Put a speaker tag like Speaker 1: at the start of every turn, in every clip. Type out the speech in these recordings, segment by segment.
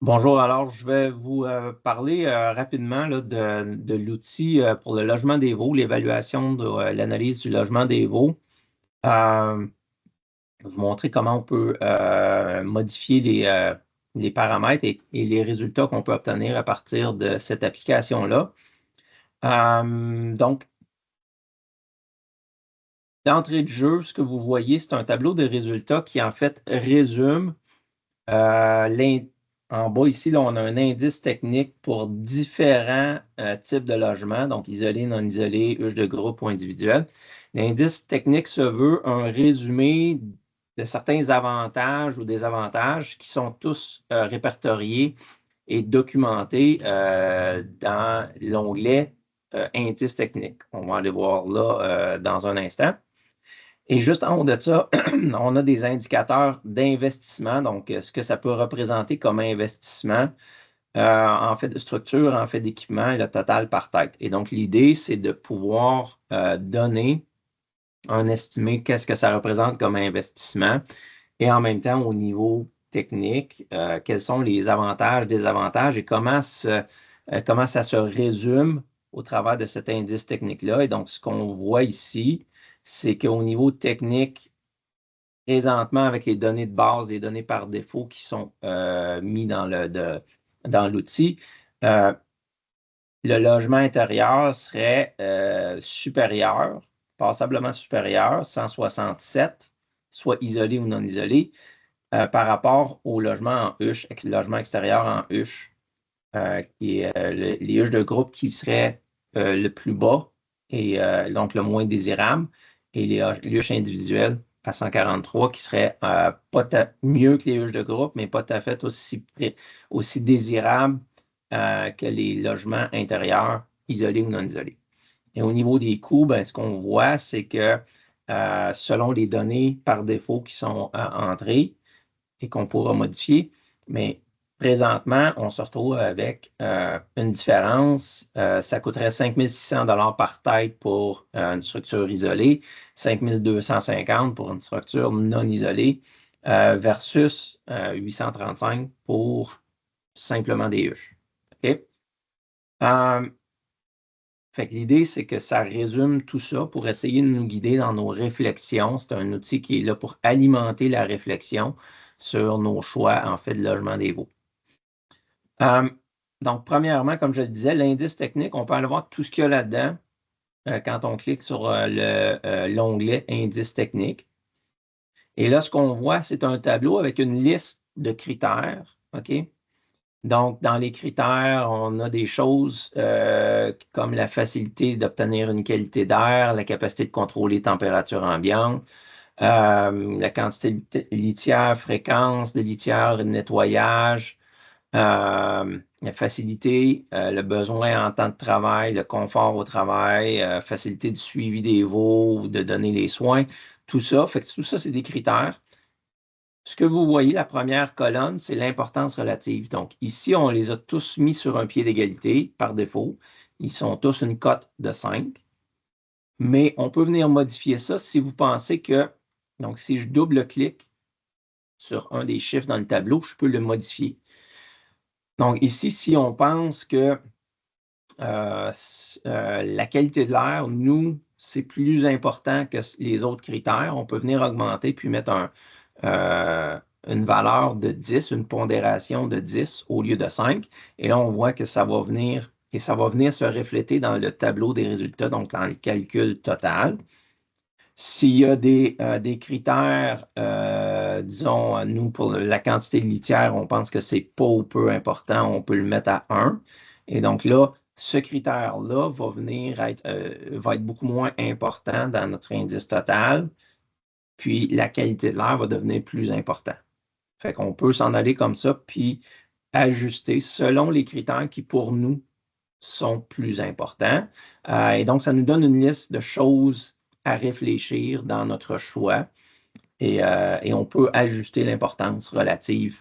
Speaker 1: Bonjour, alors je vais vous parler rapidement là, de l'outil pour le logement des veaux, l'évaluation de l'analyse du logement des veaux. Euh, vous montrer comment on peut modifier les paramètres et les résultats qu'on peut obtenir à partir de cette application-là. Donc, d'entrée de jeu, ce que vous voyez, c'est un tableau de résultats qui en fait résume en bas ici, là, on a un indice technique pour différents types de logements, donc isolés, non isolés, huches de groupe ou individuels. L'indice technique se veut un résumé de certains avantages ou désavantages qui sont tous répertoriés et documentés dans l'onglet Indice technique. On va aller voir là dans un instant. Et juste en haut de ça, on a des indicateurs d'investissement, donc ce que ça peut représenter comme investissement en fait de structure, en fait d'équipement et le total par tête. Et donc, l'idée, c'est de pouvoir donner un estimé qu'est-ce que ça représente comme investissement et en même temps, au niveau technique, quels sont les avantages, désavantages et comment ça se résume au travers de cet indice technique-là. Et donc, ce qu'on voit ici, c'est qu'au niveau technique, présentement, avec les données de base, les données par défaut qui sont mis dans l'outil, le logement intérieur serait supérieur, passablement supérieur, 167, soit isolé ou non isolé, par rapport au logement en huche, logement extérieur en huche, qui est les huches de groupe qui seraient le plus bas et donc le moins désirable, et les huches individuelles à 143 qui seraient pas mieux que les huches de groupe, mais pas tout à fait aussi désirables que les logements intérieurs isolés ou non isolés. Et au niveau des coûts, ben, ce qu'on voit, c'est que selon les données par défaut qui sont entrées et qu'on pourra modifier, mais présentement, on se retrouve avec une différence. Ça coûterait 5 600 $ par tête pour une structure isolée, 5 250 pour une structure non isolée, versus 835 pour simplement des huches. OK? Fait que l'idée, c'est que ça résume tout ça pour essayer de nous guider dans nos réflexions. C'est un outil qui est là pour alimenter la réflexion sur nos choix, en fait, de logement des veaux. Donc, premièrement, comme je le disais, l'indice technique, on peut aller voir tout ce qu'il y a là-dedans quand on clique sur l'onglet Indice technique. Et là, ce qu'on voit, c'est un tableau avec une liste de critères. OK? Donc, dans les critères, on a des choses comme la facilité d'obtenir une qualité d'air, la capacité de contrôler température ambiante, la quantité de litière, fréquence de litière, de nettoyage, la facilité, le besoin en temps de travail, le confort au travail, facilité du suivi des veaux, de donner les soins, tout ça. Fait que tout ça, c'est des critères. Ce que vous voyez, la première colonne, c'est l'importance relative. Donc, ici, on les a tous mis sur un pied d'égalité par défaut. Ils sont tous une cote de 5. Mais on peut venir modifier ça si vous pensez que, donc si je double-clique sur un des chiffres dans le tableau, je peux le modifier. Donc ici, si on pense que la qualité de l'air, nous, c'est plus important que les autres critères, on peut venir augmenter puis mettre une valeur de 10, une pondération de 10 au lieu de 5. Et là, on voit que ça va venir se refléter dans le tableau des résultats, donc dans le calcul total. S'il y a des critères, disons, nous, pour la quantité de litière, on pense que c'est pas ou peu important, on peut le mettre à 1. Et donc là, ce critère-là va être beaucoup moins important dans notre indice total, puis la qualité de l'air va devenir plus important. Fait qu'on peut s'en aller comme ça, puis ajuster selon les critères qui, pour nous, sont plus importants. Et donc, ça nous donne une liste de choses à réfléchir dans notre choix et on peut ajuster l'importance relative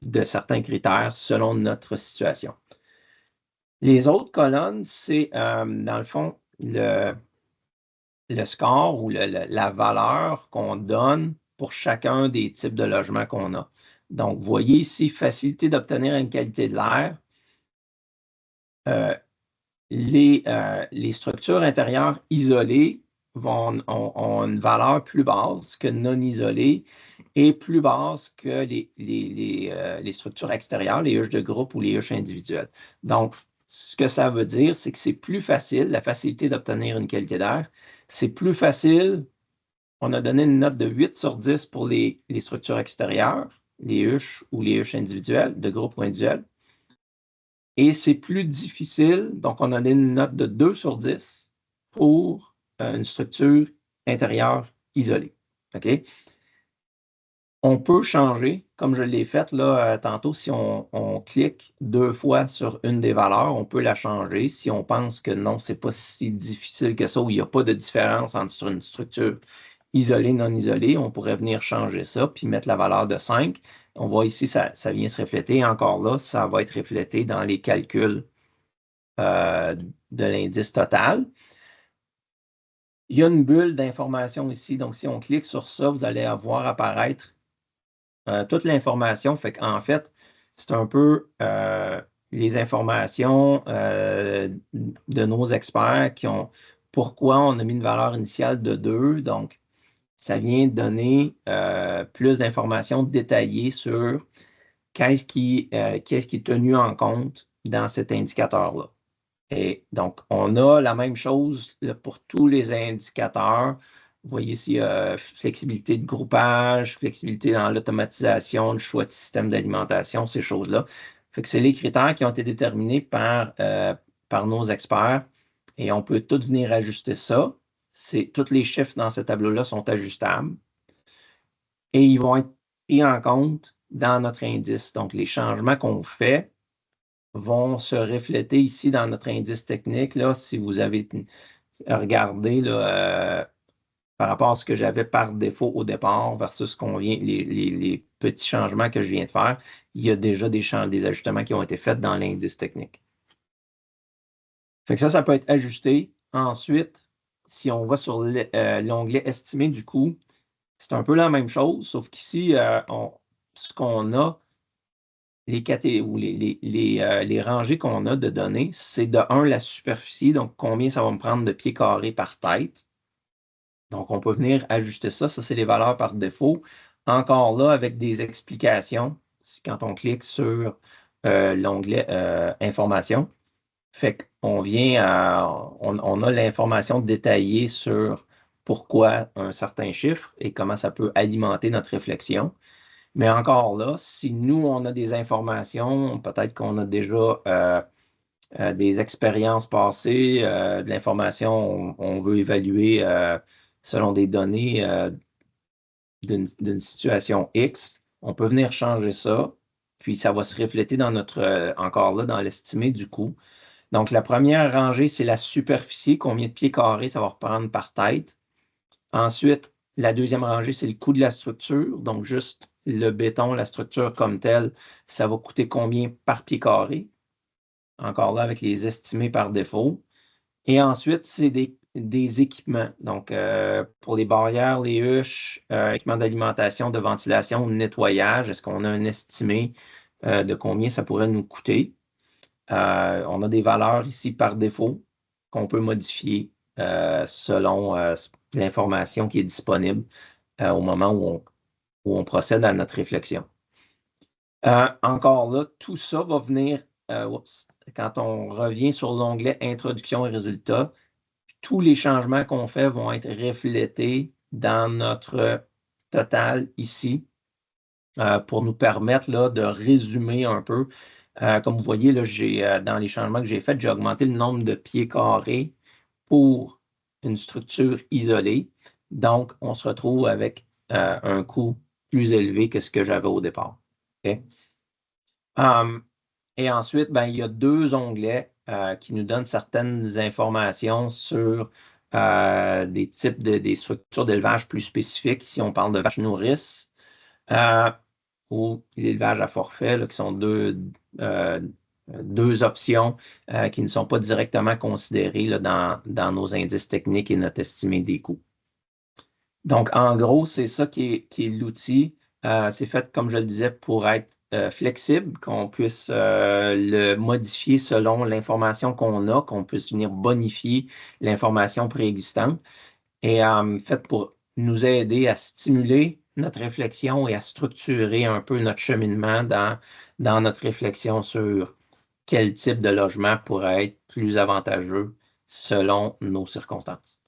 Speaker 1: de certains critères selon notre situation. Les autres colonnes, c'est dans le fond le score ou la valeur qu'on donne pour chacun des types de logements qu'on a. Donc, vous voyez ici, facilité d'obtenir une qualité de l'air. Les structures intérieures isolées ont une valeur plus basse que non isolées et plus basse que les structures extérieures, les huches de groupe ou les huches individuelles. Donc, ce que ça veut dire, c'est que c'est plus facile, la facilité d'obtenir une qualité d'air, c'est plus facile. On a donné une note de 8 sur 10 pour les structures extérieures, les huches ou les huches individuelles, de groupe ou individuel. Et c'est plus difficile, donc on a donné une note de 2 sur 10 pour une structure intérieure isolée. OK? On peut changer, comme je l'ai fait là, tantôt, si on clique 2 fois sur une des valeurs, on peut la changer. Si on pense que non, c'est pas si difficile que ça, ou il n'y a pas de différence entre une structure isolée, non isolée, on pourrait venir changer ça, puis mettre la valeur de 5. On voit ici, ça vient se refléter. Encore là, ça va être reflété dans les calculs de l'indice total. Il y a une bulle d'information ici. Donc, si on clique sur ça, vous allez voir apparaître toute l'information. Fait qu'en fait, c'est un peu les informations de nos experts qui ont pourquoi on a mis une valeur initiale de 2. Donc, ça vient donner plus d'informations détaillées sur qu'est-ce qui est tenu en compte dans cet indicateur-là. Et donc, on a la même chose là, pour tous les indicateurs. Vous voyez ici, flexibilité de groupage, flexibilité dans l'automatisation, le choix de système d'alimentation, ces choses-là. Fait que c'est les critères qui ont été déterminés par nos experts et on peut tout venir ajuster ça. Tous les chiffres dans ce tableau-là sont ajustables et ils vont être pris en compte dans notre indice. Donc, les changements qu'on fait vont se refléter ici dans notre indice technique. Là, si vous avez regardé là, par rapport à ce que j'avais par défaut au départ versus les petits changements que je viens de faire, il y a déjà des ajustements qui ont été faits dans l'indice technique. Fait que ça peut être ajusté. Ensuite, si on va sur l'onglet estimer du coût, c'est un peu la même chose, sauf qu'ici, ce qu'on a, les rangées qu'on a de données, c'est de 1 la superficie, donc combien ça va me prendre de pieds carrés par tête. Donc, on peut venir ajuster ça. Ça, c'est les valeurs par défaut. Encore là, avec des explications, quand on clique sur l'onglet Information, fait qu'on on a l'information détaillée sur pourquoi un certain chiffre et comment ça peut alimenter notre réflexion. Mais encore là, si nous, on a des informations, peut-être qu'on a déjà des expériences passées, de l'information, on veut évaluer selon des données d'une situation X, on peut venir changer ça, puis ça va se refléter dans encore là, dans l'estimé du coût. Donc, la première rangée, c'est la superficie, combien de pieds carrés ça va reprendre par tête. Ensuite, la deuxième rangée, c'est le coût de la structure. Donc, juste le béton, la structure comme telle, ça va coûter combien par pied carré. Encore là, avec les estimés par défaut. Et ensuite, c'est des équipements. Donc, pour les barrières, les huches, équipements d'alimentation, de ventilation, de nettoyage, est-ce qu'on a un estimé de combien ça pourrait nous coûter? On a des valeurs ici par défaut qu'on peut modifier selon l'information qui est disponible au moment où on procède à notre réflexion. Encore là, tout ça va venir, quand on revient sur l'onglet Introduction et résultats, tous les changements qu'on fait vont être reflétés dans notre total ici pour nous permettre là, de résumer un peu. Comme vous voyez, là, dans les changements que j'ai faits, j'ai augmenté le nombre de pieds carrés pour une structure isolée. Donc, on se retrouve avec un coût plus élevé que ce que j'avais au départ. Okay? Et ensuite, ben, il y a 2 onglets qui nous donnent certaines informations sur des types des structures d'élevage plus spécifiques. Ici, on parle de vaches nourrices ou l'élevage à forfait, là, qui sont deux options qui ne sont pas directement considérées là, dans nos indices techniques et notre estimé des coûts. Donc, en gros, c'est ça qui est l'outil. C'est fait, comme je le disais, pour être flexible, qu'on puisse le modifier selon l'information qu'on a, qu'on puisse venir bonifier l'information préexistante et fait pour nous aider à stimuler notre réflexion et à structurer un peu notre cheminement dans notre réflexion sur quel type de logement pourrait être plus avantageux selon nos circonstances.